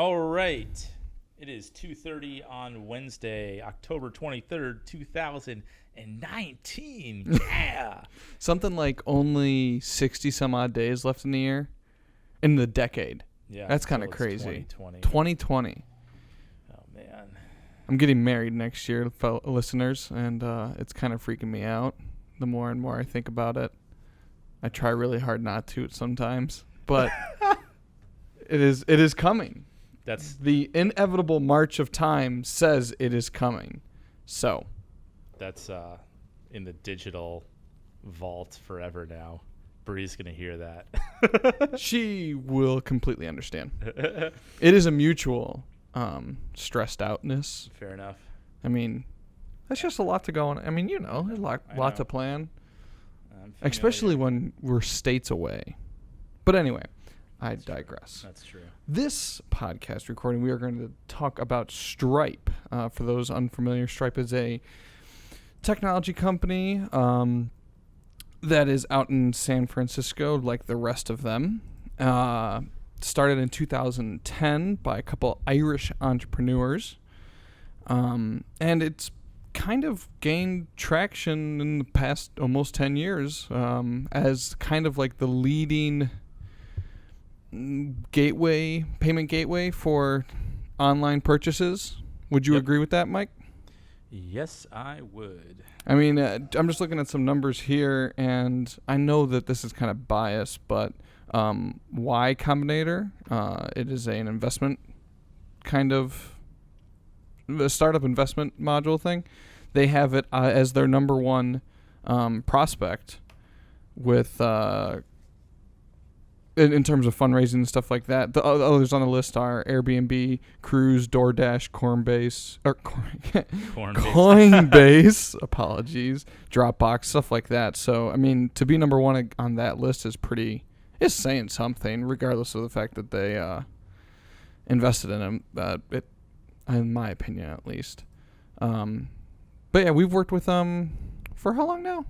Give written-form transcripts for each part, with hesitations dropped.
All right. It is 2:30 on Wednesday, October 23rd, 2019. Yeah. Something like only 60 some odd days left in the year. In the decade. Yeah. That's kind of it's crazy. 2020. 2020. Oh, man. I'm getting married next year, fellow listeners, and it's kind of freaking me out the more and more I think about it. I try really hard not to sometimes, but it is coming. That's The inevitable march of time says it is coming. So that's in the digital vault forever now. Bree's going to hear that. she will completely understand. It is a mutual stressed outness. Fair enough. I mean, that's just a lot to go on. I mean, there's a lot to plan. Especially when we're states away. But anyway, I digress. That's true. This podcast recording, we are going to talk about Stripe. For those unfamiliar, Stripe is a technology company that is out in San Francisco, like the rest of them. Started in 2010 by a couple Irish entrepreneurs. And it's kind of gained traction in the past almost 10 years as kind of like the leading payment gateway for online purchases. Would you agree with that, Mike? Yes, I would. I mean, I'm just looking at some numbers here, and I know that this is kind of biased, but Y Combinator, it is an investment kind of a startup investment module thing. They have it as their number one prospect with in terms of fundraising and stuff like that. The others on the list are Airbnb, Cruise, DoorDash, Coinbase, apologies, Dropbox, stuff like that. So, I mean, to be number one on that list is saying something, regardless of the fact that they invested in them, in my opinion at least. But yeah, we've worked with them for how long now?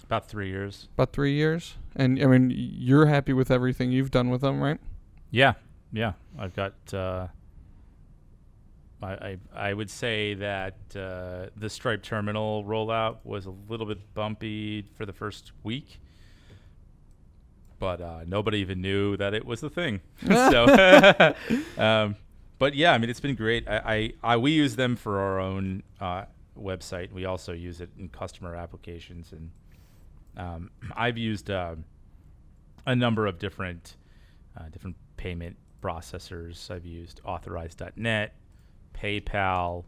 About 3 years. About 3 years. And, I mean, you're happy with everything you've done with them, right? Yeah. I've got, I would say that the Stripe terminal rollout was a little bit bumpy for the first week. But nobody even knew that it was a thing. So, but yeah, I mean, it's been great. We use them for our own website. We also use it in customer applications, and I've used a number of different payment processors. I've used Authorize.net, PayPal,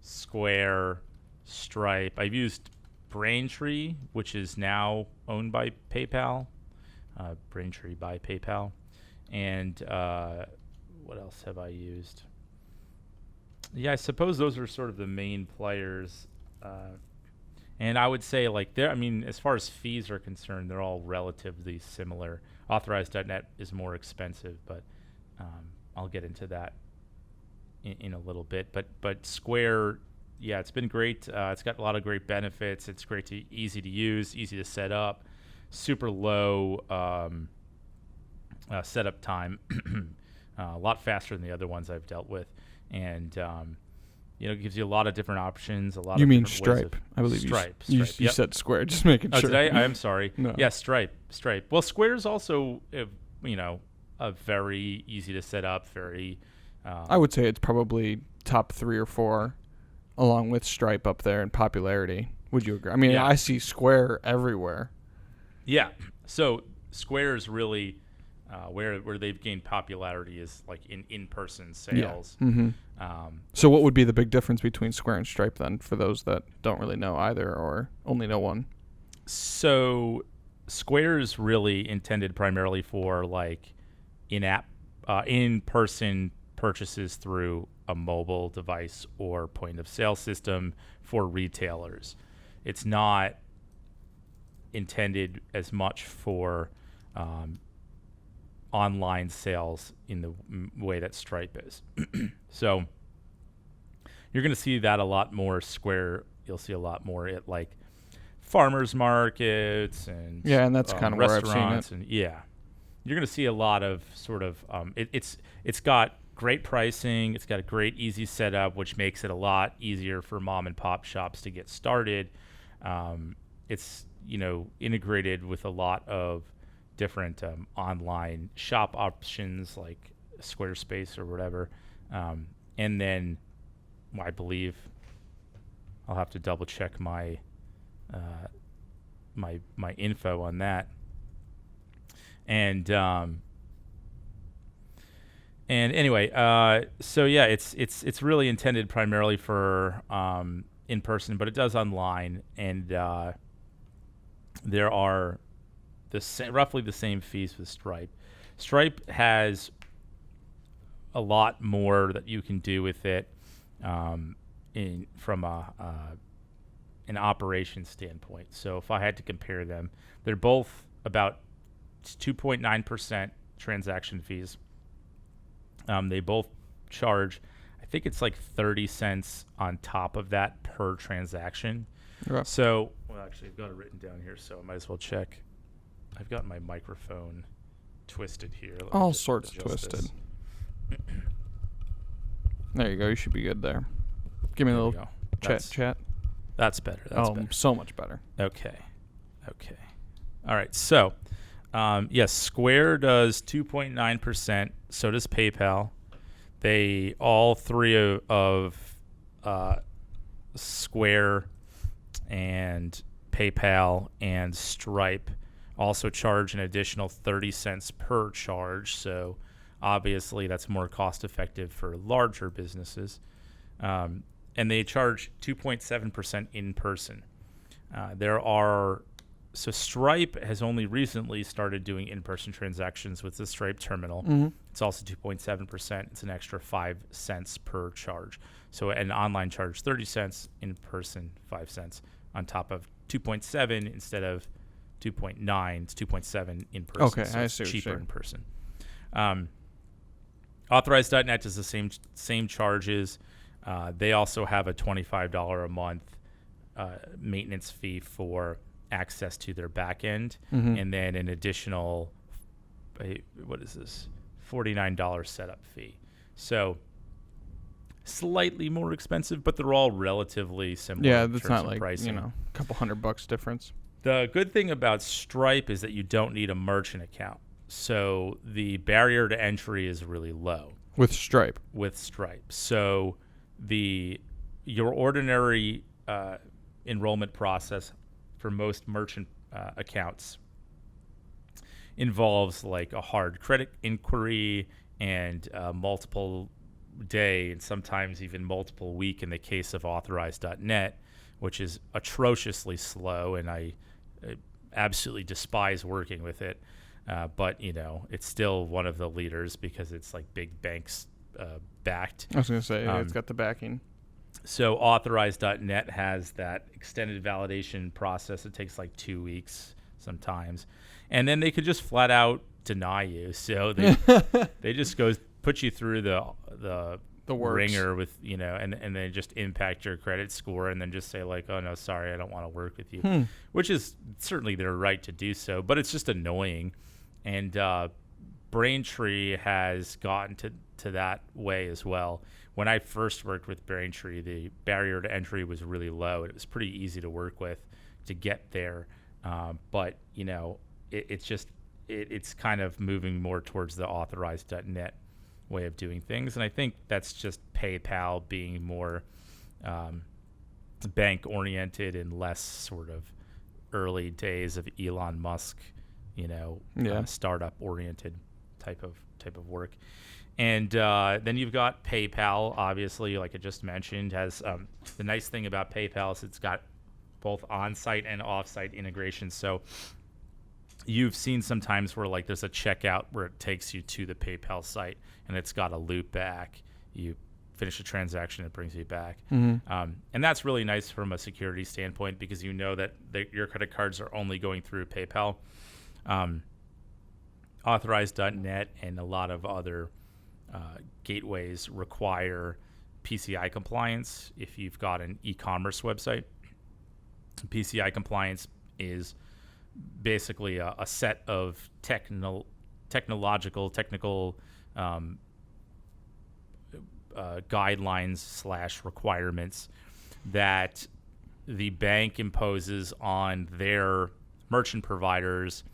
Square, Stripe. I've used Braintree, which is now owned by PayPal. Braintree by PayPal. And what else have I used? Yeah, I suppose those are sort of the main players. And I would say, as far as fees are concerned, they're all relatively similar. Authorize.net is more expensive, but I'll get into that in a little bit. But Square, yeah, it's been great. It's got a lot of great benefits. It's easy to use, easy to set up, super low setup time, a lot faster than the other ones I've dealt with, and it gives you a lot of different options. You mean Stripe? I believe Stripe. You said Square. Just making sure. Did I? I'm sorry. No. Yeah, Stripe. Well, Square's also a very easy to set up. Very. I would say it's probably top 3 or 4, along with Stripe up there in popularity. Would you agree? I mean, yeah. I see Square everywhere. Yeah. So Square is really where they've gained popularity is like in person sales. Yeah. Mm-hmm. So what would be the big difference between Square and Stripe then, for those that don't really know either or only know one? So Square is really intended primarily for like in-app, in-person purchases through a mobile device or point of sale system for retailers. It's not intended as much for online sales in the way that Stripe is. So you're going to see that a lot more. Square, you'll see a lot more at like farmers markets and and that's kind of where I've seen it. And you're going to see a lot of sort of it's got great pricing. It's got a great, easy setup, which makes it a lot easier for mom and pop shops to get started. It's integrated with a lot of different online shop options like Squarespace or whatever. And then I believe I'll have to double check my my info on that. And anyway, so yeah, it's really intended primarily for in person, but it does online, and there are roughly the same fees with Stripe. Stripe has a lot more that you can do with it from an operation standpoint. So if I had to compare them, they're both about 2.9% transaction fees. They both charge, I think it's like 30 cents on top of that per transaction. Yeah. So, well, actually, I've got it written down here, so I might as well check. I've got my microphone twisted here. All sorts twisted. There you go. You should be good there. Give me a little chat. That's better. That's better. So much better. Okay. All right. So, yes, Square does 2.9%. So does PayPal. All three of Square and PayPal and Stripe also charge an additional 30 cents per charge. So obviously that's more cost effective for larger businesses. And they charge 2.7% in person. So Stripe has only recently started doing in-person transactions with the Stripe terminal. Mm-hmm. It's also 2.7%. It's an extra 5 cents per charge. So an online charge 30 cents, in person 5 cents on top of 2.7 instead of 2.9. It's 2.7 in person. Okay, so I it's see what cheaper you're in person. Authorized.net does the same charges. They also have a $25 a month maintenance fee for access to their back end, and then an additional $49 setup fee. So slightly more expensive, but they're all relatively similar. Yeah, in that's terms not of like pricing. a couple $100 difference. The good thing about Stripe is that you don't need a merchant account, so the barrier to entry is really low With Stripe. So your ordinary enrollment process for most merchant accounts involves like a hard credit inquiry and multiple day and sometimes even multiple week in the case of Authorized.net, which is atrociously slow, and I absolutely despise working with it. But it's still one of the leaders because it's like big banks backed. I was going to say it's got the backing. So Authorized.net has that extended validation process. It takes like 2 weeks sometimes. And then they could just flat out deny you. So they just put you through the ringer with, and then just impact your credit score and then just say like, oh no, sorry, I don't want to work with you, which is certainly their right to do so, but it's just annoying. And Braintree has gotten to that way as well. When I first worked with Braintree, the barrier to entry was really low. It was pretty easy to work with to get there. But it's kind of moving more towards the Authorized.net way of doing things. And I think that's just PayPal being more bank oriented and less sort of early days of Elon Musk, startup oriented type of work. And then you've got PayPal, obviously, like I just mentioned, has the nice thing about PayPal is it's got both on-site and off-site integration. So you've seen sometimes where like there's a checkout where it takes you to the PayPal site and it's got a loop back. You finish a transaction, it brings you back. And that's really nice from a security standpoint because you know that your credit cards are only going through PayPal. Authorized.net and a lot of other gateways require PCI compliance if you've got an e-commerce website. PCI compliance is basically a set of technical guidelines / requirements that the bank imposes on their merchant providers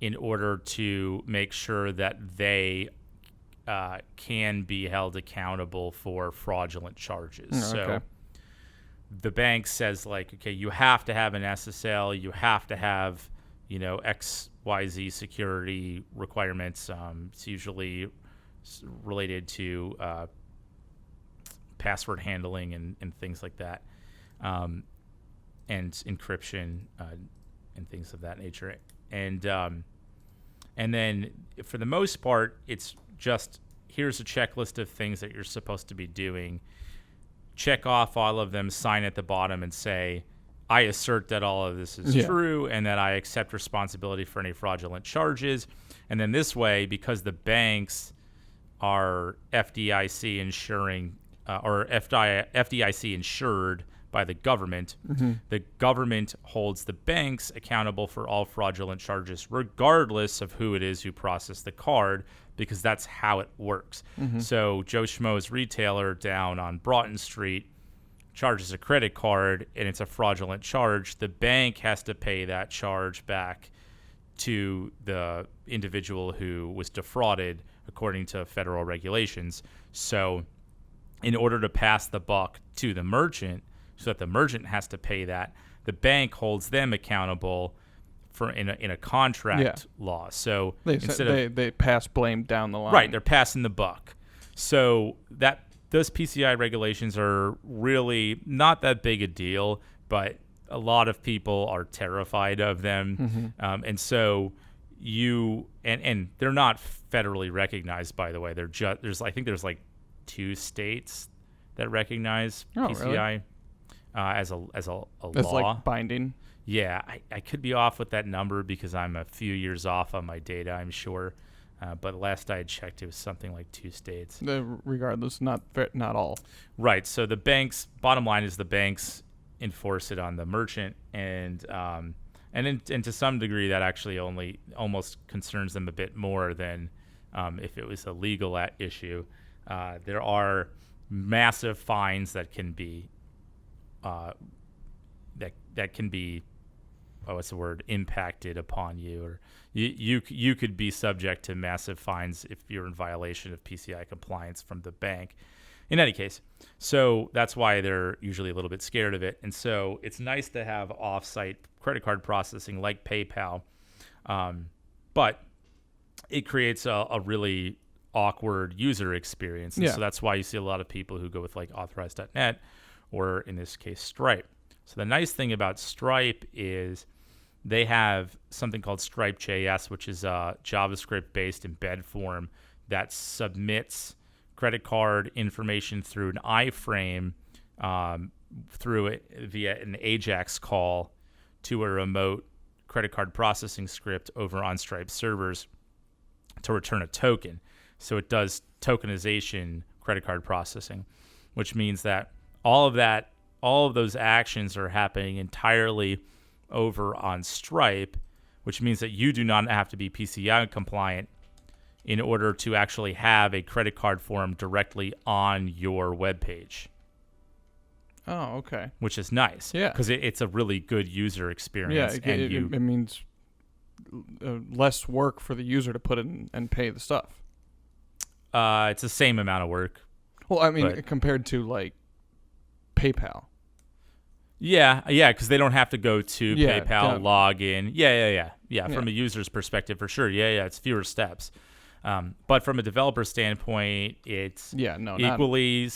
in order to make sure that they can be held accountable for fraudulent charges. Okay. So the bank says, like, okay, you have to have an SSL, you have to have, XYZ security requirements. It's usually related to password handling and things like that, and encryption and things of that nature. And then for the most part, it's just, here's a checklist of things that you're supposed to be doing. Check off all of them, sign at the bottom, and say, I assert that all of this is true and that I accept responsibility for any fraudulent charges. And then this way, because the banks are FDIC insuring or FDIC insured by the government, the government holds the banks accountable for all fraudulent charges, regardless of who it is who processed the card, because that's how it works. So Joe Schmo's retailer down on Broughton Street charges a credit card and it's a fraudulent charge. The bank has to pay that charge back to the individual who was defrauded according to federal regulations. So in order to pass the buck to the merchant so that the merchant has to pay that, the bank holds them accountable for in a contract law. So they pass blame down the line. Right, they're passing the buck. So those PCI regulations are really not that big a deal, but a lot of people are terrified of them. And so and they're not federally recognized, by the way. They're just I think there's like 2 states that recognize PCI as a law. That's like binding. Yeah, I could be off with that number because I'm a few years off on my data, I'm sure. But last I had checked, it was something like 2 states. Regardless, not all. Right. So the banks, bottom line is the banks enforce it on the merchant, and to some degree that actually only almost concerns them a bit more than if it was a legal issue. There are massive fines that can be impacted upon you, or you could be subject to massive fines if you're in violation of PCI compliance from the bank. In any case, so that's why they're usually a little bit scared of it. And so it's nice to have off-site credit card processing like PayPal, but it creates a really awkward user experience. And so that's why you see a lot of people who go with like Authorize.net or in this case Stripe. So the nice thing about Stripe is they have something called Stripe.js, which is a JavaScript-based embed form that submits credit card information through an iframe through it via an AJAX call to a remote credit card processing script over on Stripe servers to return a token. So it does tokenization credit card processing, which means that all of those actions are happening entirely over on Stripe, which means that you do not have to be PCI compliant in order to actually have a credit card form directly on your webpage. Oh, okay. Which is nice. Yeah. Because it's a really good user experience. Yeah, it means less work for the user to put in and pay the stuff. It's the same amount of work. Well, I mean, compared to like PayPal. Yeah, because they don't have to go to PayPal, log in. Yeah. From a user's perspective, for sure. Yeah, it's fewer steps. But from a developer standpoint, it's equally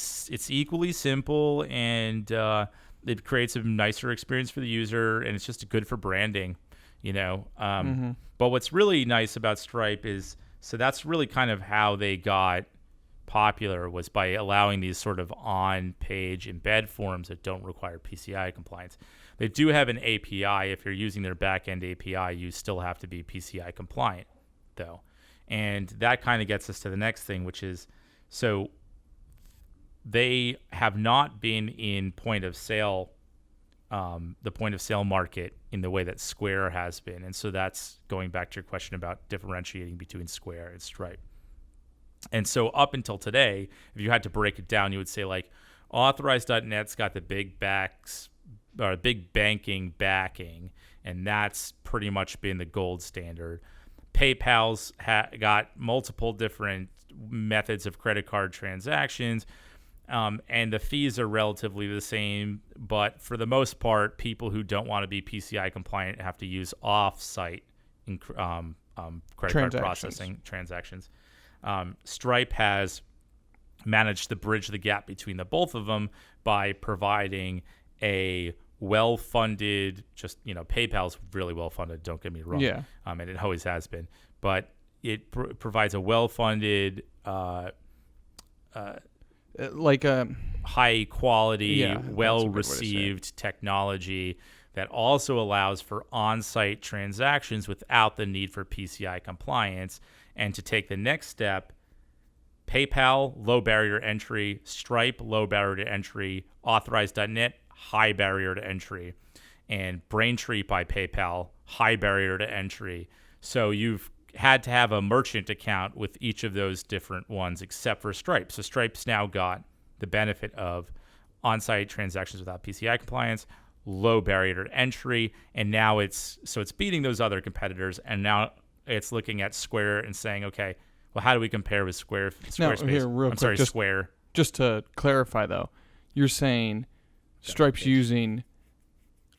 simple, and it creates a nicer experience for the user, and it's just good for branding, But what's really nice about Stripe is, so that's really kind of how they got popular, was by allowing these sort of on-page embed forms that don't require PCI compliance. They do have an API. If you're using their back-end API, you still have to be PCI compliant, though. And that kind of gets us to the next thing, which is, so they have not been in point of sale, the point of sale market in the way that Square has been. And so that's going back to your question about differentiating between Square and Stripe. And so up until today, if you had to break it down, you would say like Authorize.net's got the big banking backing, and that's pretty much been the gold standard. PayPal's got multiple different methods of credit card transactions, and the fees are relatively the same. But for the most part, people who don't want to be PCI compliant have to use off-site credit card processing transactions. Stripe has managed to bridge the gap between the both of them by providing a well-funded, PayPal's really well-funded, don't get me wrong. Yeah. And it always has been. But it provides a well-funded, high-quality, well-received technology that also allows for on-site transactions without the need for PCI compliance. And to take the next step, PayPal, low barrier to entry, Stripe, low barrier to entry, Authorize.net, high barrier to entry, and Braintree by PayPal, high barrier to entry. So you've had to have a merchant account with each of those different ones except for Stripe. So Stripe's now got the benefit of on-site transactions without PCI compliance, low barrier to entry, and now it's beating those other competitors, and now it's looking at Square and saying, okay, well, how do we compare with Squarespace? Now, here, real quick, Square. Just to clarify, though, you're saying Stripe's using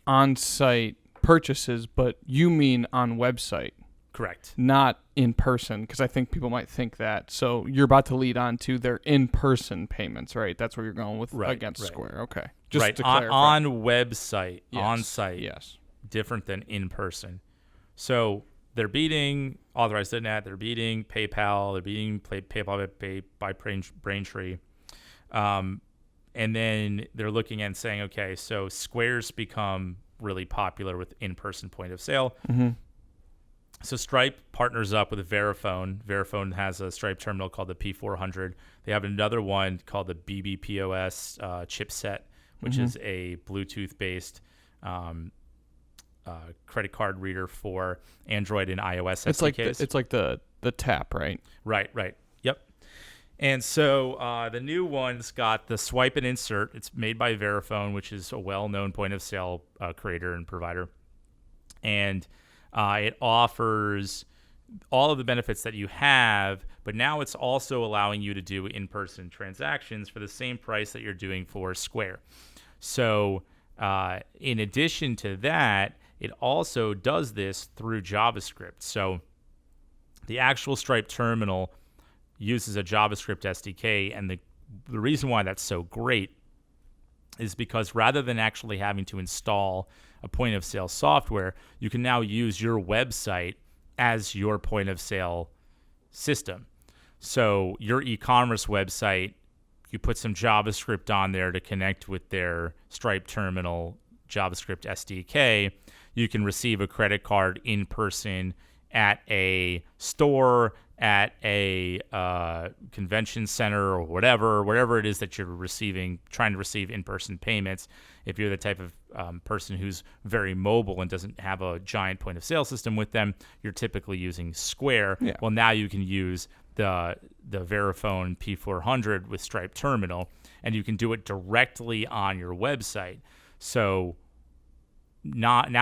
on-site purchases, but you mean on website. Correct. Not in person, because I think people might think that. So you're about to lead on to their in-person payments, right? That's where you're going with against Square. Okay. Just to clarify. On website, yes. on-site. Yes. Different than in-person. So they're beating Authorize.net, they're beating PayPal, they're beating PayPal by Braintree. And then they're looking and saying, okay, so Square's become really popular with in-person point of sale. Mm-hmm. So Stripe partners up with Verifone. Verifone has a Stripe terminal called the P400. They have another one called the BBPOS chipset, which is a Bluetooth-based credit card reader for Android and iOS SDKs. It's like the tap, right? Right. Yep. And so the new one's got the swipe and insert. It's made by Verifone, which is a well-known point-of-sale creator and provider. And it offers all of the benefits that you have, but now it's also allowing you to do in-person transactions for the same price that you're doing for Square. So in addition to that, it also does this through JavaScript. So the actual Stripe terminal uses a JavaScript SDK, and the reason why that's so great is because rather than actually having to install a point-of-sale software, you can now use your website as your point-of-sale system. So your e-commerce website, you put some JavaScript on there to connect with their Stripe terminal JavaScript SDK. You can receive a credit card in person at a store, at a convention center, or wherever it is that you're trying to receive in-person payments. If you're the type of person who's very mobile and doesn't have a giant point-of-sale system with them, you're typically using Square. Yeah. Well, now you can use the Verifone P400 with Stripe Terminal, and you can do it directly on your website. So not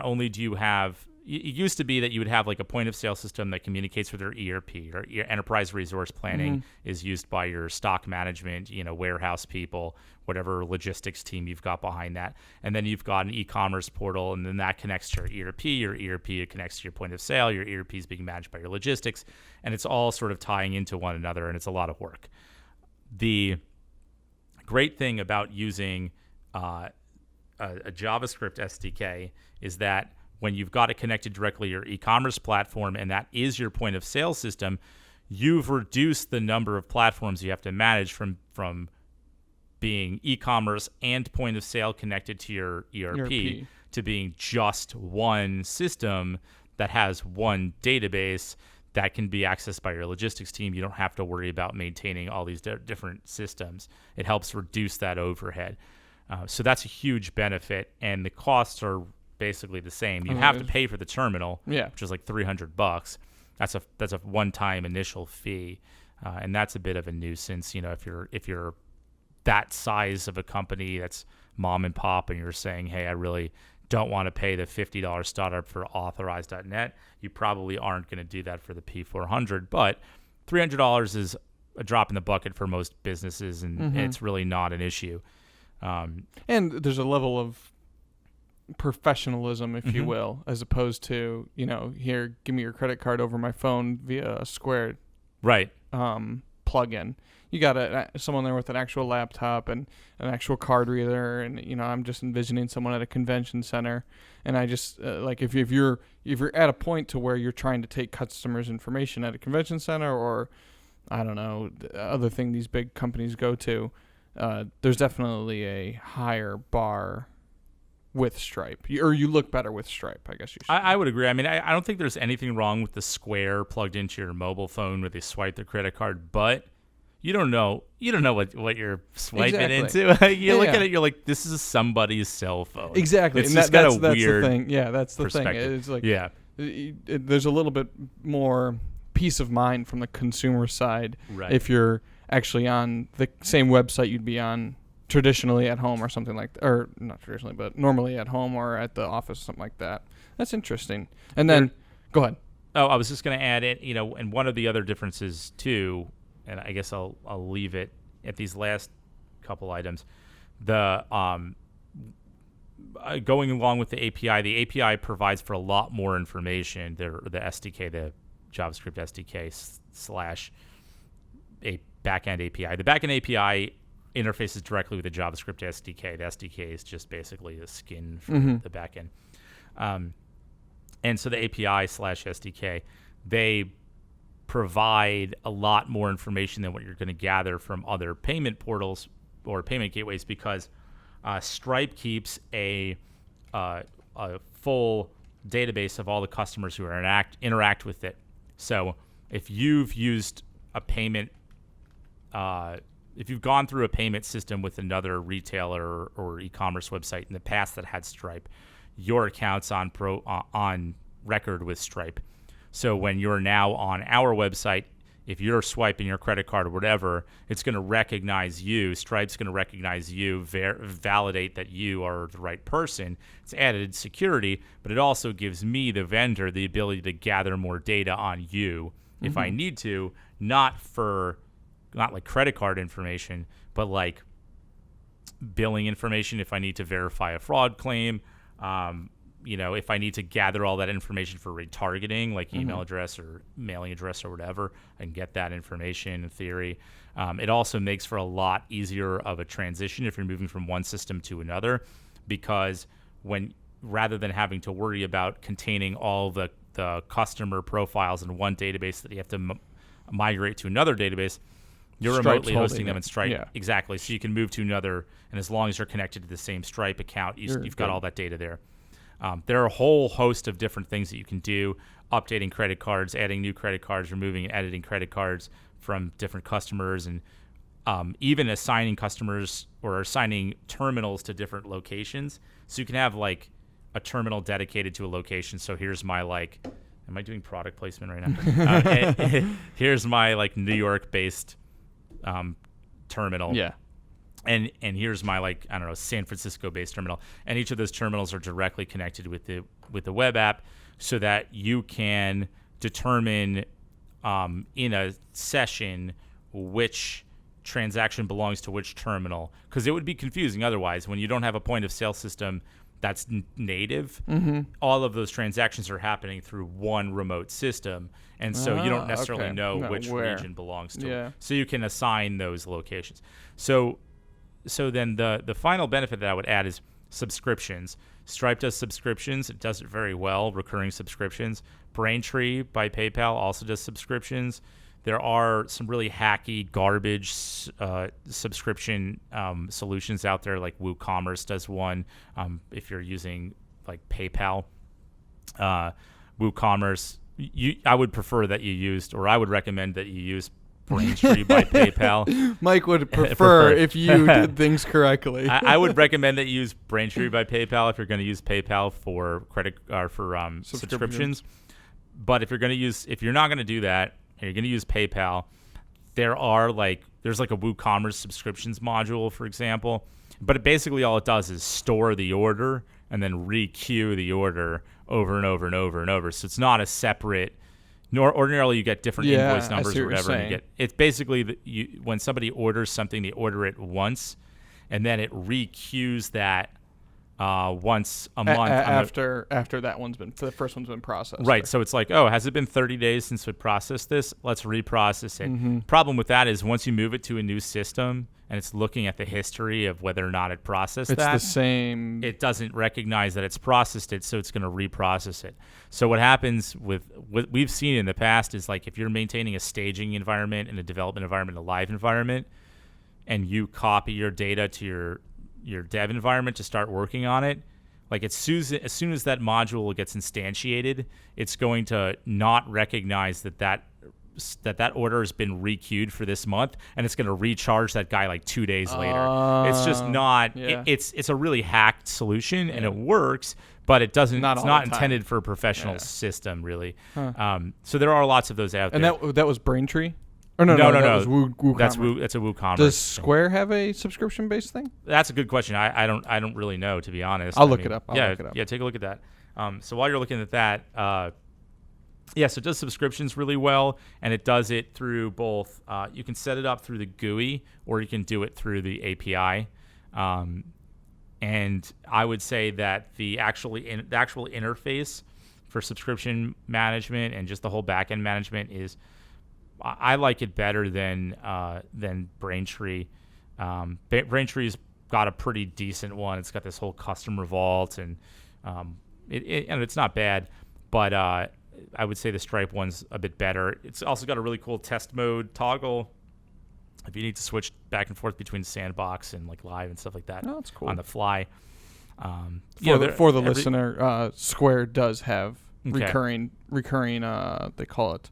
only do you have, it used to be that you would have like a point of sale system that communicates with your ERP, or your enterprise resource planning is used by your stock management, warehouse people, whatever logistics team you've got behind that. And then you've got an e-commerce portal, and then that connects to your ERP connects to your point of sale, your ERP is being managed by your logistics, and it's all sort of tying into one another, and it's a lot of work. The great thing about using a JavaScript SDK is that when you've got it connected directly to your e-commerce platform, and that is your point of sale system, you've reduced the number of platforms you have to manage from being e-commerce and point of sale connected to your ERP to being just one system that has one database that can be accessed by your logistics team. You don't have to worry about maintaining all these different systems. It helps reduce that overhead. So that's a huge benefit, and the costs are basically the same. You have to pay for the terminal, which is like $300. That's a one-time initial fee. and that's a bit of a nuisance. If you're that size of a company that's mom and pop, and you're saying, hey, I really don't want to pay the $50 startup for authorize.net, you probably aren't going to do that for the P400. But $300 is a drop in the bucket for most businesses, and it's really not an issue. And there's a level of professionalism, if you will, as opposed to, here, give me your credit card over my phone via a Square plug-in. You got someone there with an actual laptop and an actual card reader, and I'm just envisioning someone at a convention center, and I just if you're at a point to where you're trying to take customers' information at a convention center, or I don't know, the other thing these big companies go to, there's definitely a higher bar with Stripe, or you look better with Stripe, I guess you should. I would agree. I mean, I don't think there's anything wrong with the Square plugged into your mobile phone where they swipe their credit card, but you don't know what you're swiping into. You look at it, you're like, this is somebody's cell phone. Exactly. It's and just that's weird the thing. Yeah, that's the thing. It's like, there's a little bit more peace of mind from the consumer side if you're actually on the same website you'd be on traditionally at home or something like that. Or not traditionally, but normally at home or at the office, something like that. That's interesting. And then, go ahead. Oh, I was just going to add it, and one of the other differences too, and I guess I'll leave it at these last couple items. The going along with the API provides for a lot more information. The SDK, the JavaScript SDK / a backend API. The backend API interfaces directly with the JavaScript SDK. The SDK is just basically a skin for the backend. And so the API / SDK, they provide a lot more information than what you're going to gather from other payment portals or payment gateways, because Stripe keeps a full database of all the customers who interact with it. So if you've used a payment, if you've gone through a payment system with another retailer or e-commerce website in the past that had Stripe, your account's on record with Stripe. So when you're now on our website, if you're swiping your credit card or whatever, it's going to recognize you. Stripe's going to recognize you, validate that you are the right person. It's added security, but it also gives me, the vendor, the ability to gather more data on you if I need to, not like credit card information, but like billing information if I need to verify a fraud claim. If I need to gather all that information for retargeting, like email address or mailing address or whatever, I can get that information in theory. It also makes for a lot easier of a transition if you're moving from one system to another, because rather than having to worry about containing all the customer profiles in one database that you have to migrate to another database, you're remotely hosting them in Stripe. Yeah. Exactly. So you can move to another, and as long as you're connected to the same Stripe account, you've got all that data there. There are a whole host of different things that you can do: updating credit cards, adding new credit cards, removing and editing credit cards from different customers, and even assigning customers or assigning terminals to different locations. So you can have like a terminal dedicated to a location. So here's my am I doing product placement right now? Here's my New York-based terminal. Yeah. And here's my San Francisco-based terminal, and each of those terminals are directly connected with the web app, so that you can determine in a session which transaction belongs to which terminal, because it would be confusing otherwise when you don't have a point of sale system that's native. All of those transactions are happening through one remote system, and so you don't necessarily know which region belongs to it. So you can assign those locations. So then the final benefit that I would add is subscriptions. Stripe does subscriptions. It does it very well, recurring subscriptions. Braintree by PayPal also does subscriptions. There are some really hacky, garbage subscription solutions out there, like WooCommerce does one. If you're using like PayPal, WooCommerce, I would prefer that you used, or I would recommend that you use Braintree by PayPal. Mike would prefer if you did things correctly. I would recommend that you use Braintree by PayPal if you're going to use PayPal for credit or for subscriptions. But if you're not going to do that, and you're going to use PayPal, there's like a WooCommerce subscriptions module, for example, but basically all it does is store the order and then re-queue the order over and over and over and over. So it's not a separate. Nor ordinarily you get different invoice numbers or whatever. And you get it's basically when somebody orders something, they order it once, and then it re-queues that once a month after the first one's been processed. Right. So it's like, oh, has it been 30 days since we processed this? Let's reprocess it. Problem with that is once you move it to a new system and it's looking at the history of whether or not it processed it's that, the same. It doesn't recognize that it's processed it, so it's going to reprocess it. So what happens with what we've seen in the past is like if you're maintaining a staging environment and a development environment, a live environment, and you copy your data to your dev environment to start working on it, like as soon as that module gets instantiated, it's going to not recognize that order has been re-queued for this month, and it's going to recharge that guy like 2 days later. It's just not. Yeah. It's a really hacked solution, and it works, but it doesn't. It's not intended for a professional system, really. So there are lots of those out there. And that was Braintree. Or no. No. Was WooCommerce. That's a WooCommerce. Does Square have a subscription-based thing? That's a good question. I don't really know, to be honest. I'll look it up. Yeah, take a look at that. So while you're looking at that, so it does subscriptions really well, and it does it through both. You can set it up through the GUI, or you can do it through the API. And I would say that the actual interface for subscription management and just the whole backend management is. I like it better than Braintree. Braintree's got a pretty decent one. It's got this whole customer vault, and it's not bad, but I would say the Stripe one's a bit better. It's also got a really cool test mode toggle if you need to switch back and forth between Sandbox and like live and stuff like that. Oh, that's cool. On the fly. For the listener, Square does have recurring. They call it.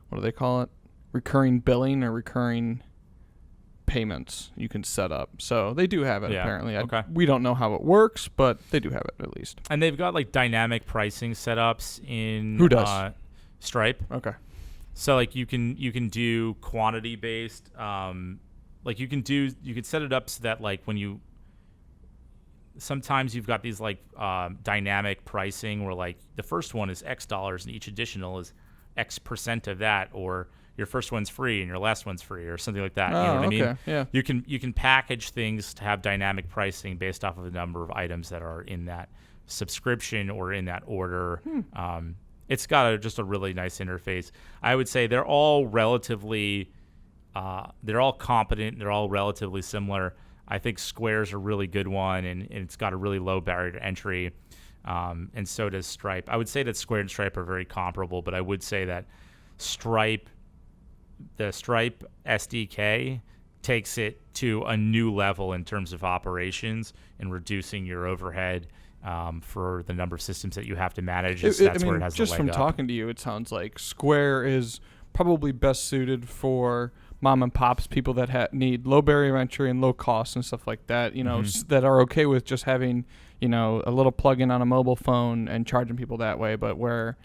What do they call it? Recurring billing or recurring payments you can set up. So they do have it, apparently. We don't know how it works, but they do have it at least. And they've got like dynamic pricing setups in Who does? Stripe. Okay. So like you can do quantity based. Like you can set it up so that like when sometimes you've got these like dynamic pricing where like the first one is X dollars and each additional is X percent of that, or your first one's free and your last one's free, or something like that. You know what I mean? Yeah. You can package things to have dynamic pricing based off of the number of items that are in that subscription or in that order. It's got just a really nice interface. I would say they're all relatively, they're all competent. They're all relatively similar. I think Square's a really good one, and it's got a really low barrier to entry. And so does Stripe. I would say that Square and Stripe are very comparable, but I would say that the Stripe SDK takes it to a new level in terms of operations and reducing your overhead for the number of systems that you have to manage. That's where it has the leg just from up. Talking to you, it sounds like Square is probably best suited for mom and pops, people that need low barrier of entry and low cost and stuff like that, that are okay with just having, a little plug-in on a mobile phone and charging people that way. But where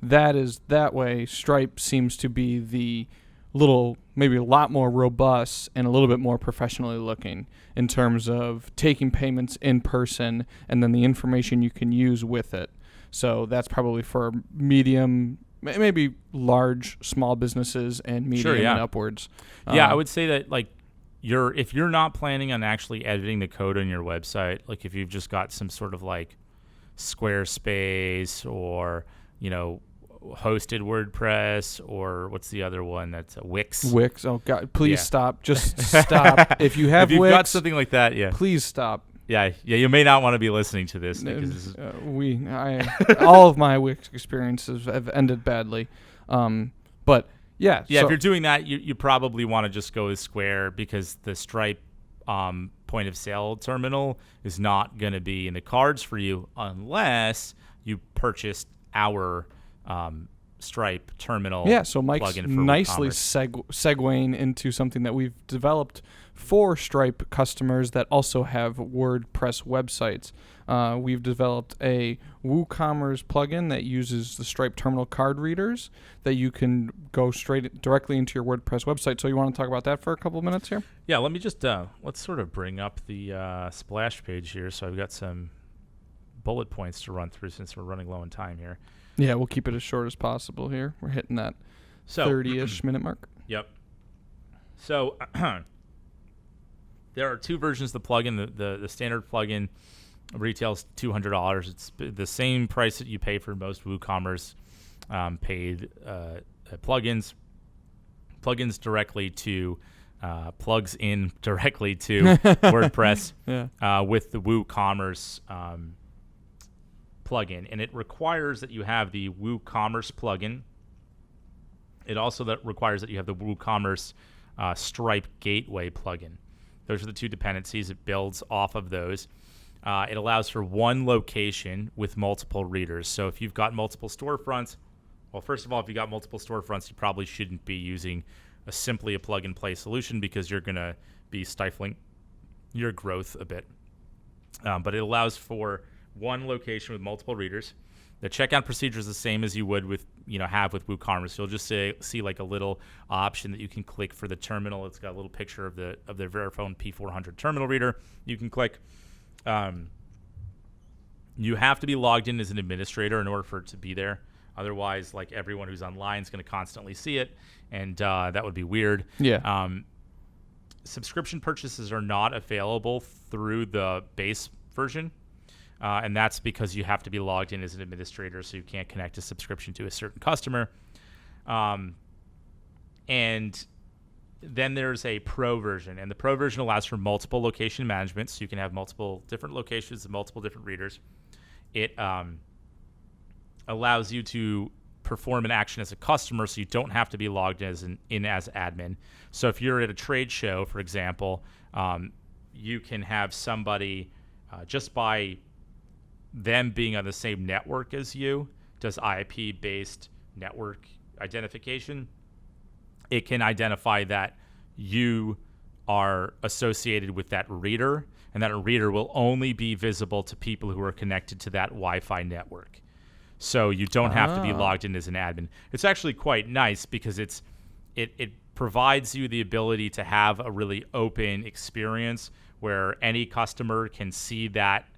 that is that way, Stripe seems to be the maybe a lot more robust and a little bit more professionally looking in terms of taking payments in person and then the information you can use with it. So that's probably for medium, maybe large, small businesses and medium and upwards. I would say that like if you're not planning on actually editing the code on your website, like if you've just got some sort of like Squarespace or, hosted WordPress, or what's the other one? That's Wix. Wix. Oh God! Please stop. Just stop. If you have if you've Wix, got something like that, please stop. Yeah. You may not want to be listening to this. All of my Wix experiences have ended badly. But yeah. Yeah. If you're doing that, you probably want to just go with Square, because the Stripe point of sale terminal is not going to be in the cards for you unless you purchased our Stripe terminal. Yeah, so Mike's plugin for nicely WooCommerce. segueing into something that we've developed for Stripe customers that also have WordPress websites. We've developed a WooCommerce plugin that uses the Stripe terminal card readers that you can go directly into your WordPress website. So you want to talk about that for a couple of minutes here? Yeah, let me just let's sort of bring up the splash page here. So I've got some bullet points to run through since we're running low on time here. Yeah, we'll keep it as short as possible here. We're hitting that 30-ish minute mark. Yep. So there are two versions of the plugin. The standard plugin retails $200. It's the same price that you pay for most WooCommerce paid plugins. Plugins directly to plugs in directly to WordPress with the WooCommerce plugin, and it requires that you have the WooCommerce plugin. It also requires that you have the WooCommerce Stripe Gateway plugin. Those are the two dependencies. It builds off of those. It allows for one location with multiple readers. So if you've got multiple storefronts, well, first of all, if you've got multiple storefronts, you probably shouldn't be using simply a plug-and-play solution because you're going to be stifling your growth a bit. But it allows for one location with multiple readers. The checkout procedure is the same as you would with have with WooCommerce. You'll just see like a little option that you can click for the terminal. It's got a little picture of the Verifone P400 terminal reader. You can click. You have to be logged in as an administrator in order for it to be there. Otherwise, like everyone who's online is going to constantly see it, and that would be weird. Yeah. Subscription purchases are not available through the base version. And that's because you have to be logged in as an administrator, so you can't connect a subscription to a certain customer. And then there's a pro version, and the pro version allows for multiple location management, so you can have multiple different locations and multiple different readers. It allows you to perform an action as a customer, so you don't have to be logged in as admin. So if you're at a trade show, for example, you can have somebody just by them being on the same network as you, does IP-based network identification. It can identify that you are associated with that reader, and that reader will only be visible to people who are connected to that Wi-Fi network. So you don't have to be logged in as an admin. It's actually quite nice because it provides you the ability to have a really open experience where any customer can see that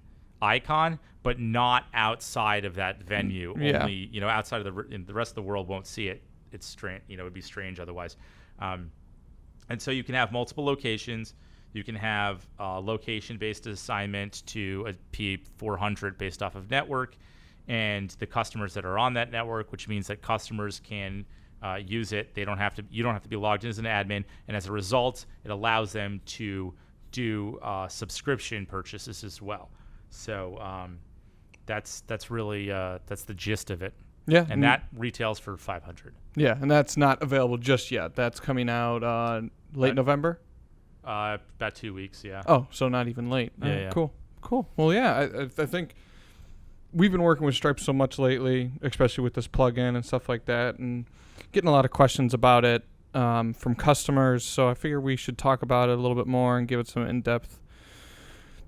icon, but not outside of that venue. Yeah. Only, outside of the rest of the world won't see it. It's strange. It would be strange otherwise. And so you can have multiple locations. You can have a location-based assignment to a P400 based off of network, and the customers that are on that network, which means that customers can use it. You don't have to be logged in as an admin, and as a result, it allows them to do subscription purchases as well. So that's really that's the gist of it. Yeah, and that retails for $500. Yeah, and that's not available just yet. That's coming out late November. About 2 weeks. Yeah. Oh, so not even late. Yeah. Cool. Well, yeah, I think we've been working with Stripe so much lately, especially with this plugin and stuff like that, and getting a lot of questions about it from customers. So I figure we should talk about it a little bit more and give it some in-depth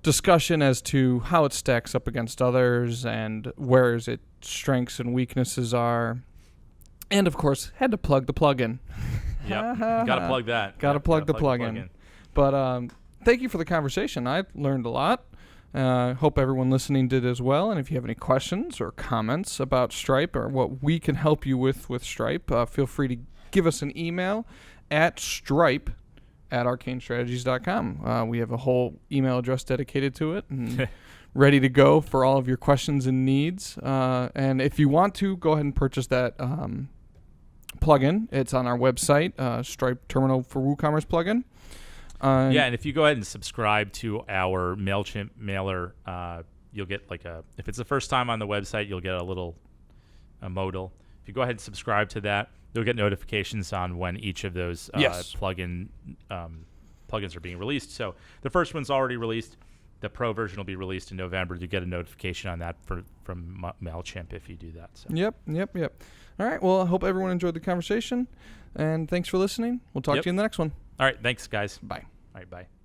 discussion as to how it stacks up against others and where its strengths and weaknesses are. And, of course, had to plug the plugin. Yep, got to plug that. Got to plug the plugin. But thank you for the conversation. I learned a lot. Hope everyone listening did as well. And if you have any questions or comments about Stripe or what we can help you with Stripe, feel free to give us an email at stripe@arcanestrategies.com. We have a whole email address dedicated to it and ready to go for all of your questions and needs. And if you want to, go ahead and purchase that plugin. It's on our website, Stripe Terminal for WooCommerce plugin. And if you go ahead and subscribe to our MailChimp mailer, you'll get if it's the first time on the website, you'll get a little modal. If you go ahead and subscribe to that, you'll get notifications on when each of those plugins are being released. So the first one's already released. the pro version will be released in November. You get a notification on that from MailChimp if you do that. So. Yep. All right. Well, I hope everyone enjoyed the conversation, and thanks for listening. We'll talk to you in the next one. All right. Thanks, guys. Bye. All right. Bye.